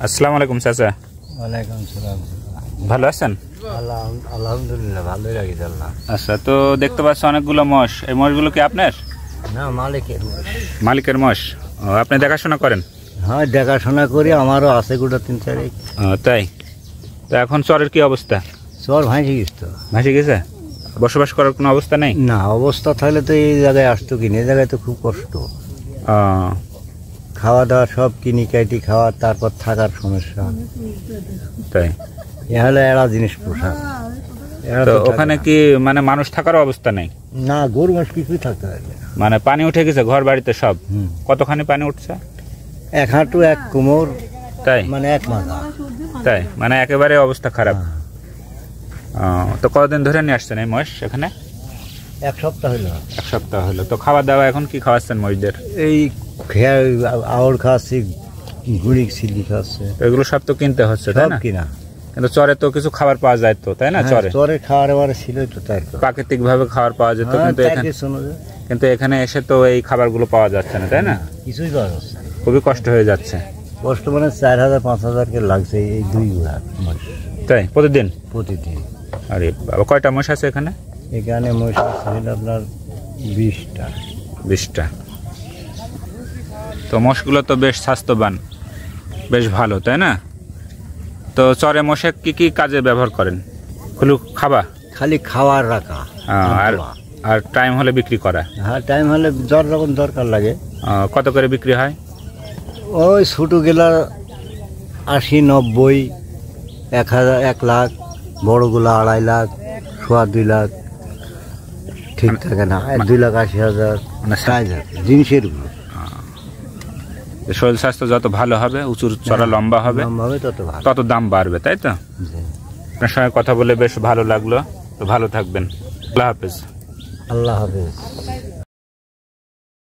আসসালামু আলাইকুম চাচা। ওয়ালাইকুম সালাম। ভালো আছেন? আলহামদুলিল্লাহ ভালোই লাগিছে আল্লাহ। আচ্ছা, তো দেখতে পাচ্ছি অনেকগুলো মোষ। এই মোষগুলো কি আপনার? না, মালিকের। মালিকের মোষ। ও, আপনি দেখাশোনা করেন? হ্যাঁ, দেখাশোনা করি, আমারও আছে গোটা 3-4। তাই? তো এখন চরের কি অবস্থা? চর ভাসি গেছে তো। ভাসি গেছে? বসবাস করার কোনো অবস্থা নেই? না, অবস্থা থাকলে তো এই জায়গায় আসতো কিনে, এই জায়গায় তো খুব কষ্ট। খাওয়া দাওয়া সব কিনি কাটি খাওয়া, তারপর থাকার সমস্যা। তাই? এ হলো এরা জিনিস পোষা। তো ওখানে কি মানে মানুষ থাকার অবস্থা নেই? না, গরু মাস কিছুই থাকতে পারবে না। মানে পানি উঠে গেছে ঘর বাড়িতে সব? কতখানি পানি উঠছে? 1 হাঁটু 1 কোমর। তাই? মানে 1 মাথা। তাই? মানে একেবারে অবস্থা খারাপ। তো কতদিন ধরে নিয়ে আসছেন এই মোষ এখানে? 1 সপ্তাহ হলো। 1 সপ্তাহ হলো। তো খাওয়া দাওয়া এখন কি খাওয়াচ্ছেন মোষদের? এই আউর খাচ্ছি, গুড়ি ছিলি খাচ্ছে। এগুলো সব তো কিনতে হচ্ছে, তাই না? কিনা। কিন্তু চরে তো কিছু খাবার পাওয়া যায় তো, তাই না? চরে খাওয়ার এবারে ছিল তো, তাই তো প্রাকৃতিক ভাবে খাবার পাওয়া যেত, কিন্তু এখানে এসে তো এই খাবারগুলো পাওয়া যাচ্ছে না, তাই না? কিছুই পাওয়া যাচ্ছে না। খুবই কষ্ট হয়ে যাচ্ছে। কষ্ট মানে 4000-5000 কে লাগছে এই 2 গুড়া মোষ। তাই? প্রতিদিন? প্রতিদিন। আরে বাবা, কয়টা মোষ আছে এখানে? এখানে মোষ ছিল আপনার 20টা। 20টা। তো মোষগুলো তো বেশ স্বাস্থ্যবান, বেশ ভালো, তাই না? তো চরে মোষে কি কি কাজে ব্যবহার করেন? খাবা? খালি খাওয়ার রাখা আর টাইম হলে বিক্রি করা? হ্যাঁ, টাইম হলে যখন দরকার লাগে। কত করে বিক্রি হয়? ওই ছোটো গেলা 80-90, 1000, 1 লাখ। বড়গুলা 2.5 লাখ, 2.25 লাখ। ঠিক থাকে না, 2,80,000 মানে জিনিসের উপর। শরীর স্বাস্থ্য যত ভালো হবে, উঁচুর চড়া লম্বা হবে, তত দাম বাড়বে, তাই তো? আপনার সঙ্গে কথা বলে বেশ ভালো লাগলো। তো ভালো থাকবেন। আল্লাহ হাফেজ। আল্লাহ হাফেজ।